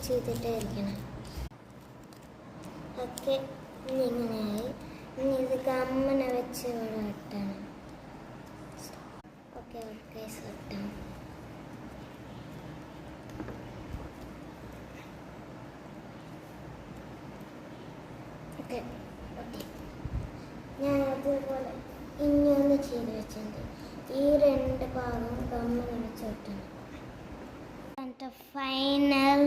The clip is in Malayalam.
ചെയ്തിട്ടേ ഇരിക്കണം. ഓക്കെ, ഇങ്ങനെയായി. ഇനി ഇത് ഗമ്മനെ വെച്ച് ഇവിടെ വെട്ടണം. ഓക്കെ ഓക്കെ വെട്ടാം. ഓക്കെ ഓക്കെ, ഞാൻ അതുപോലെ ഇനിയൊന്ന് ചെയ്ത് വെച്ചിട്ടുണ്ട്. ഈ 2 ഭാഗം ഗമ്മനെ വെച്ച് വെട്ടണം. ഫൈനൽ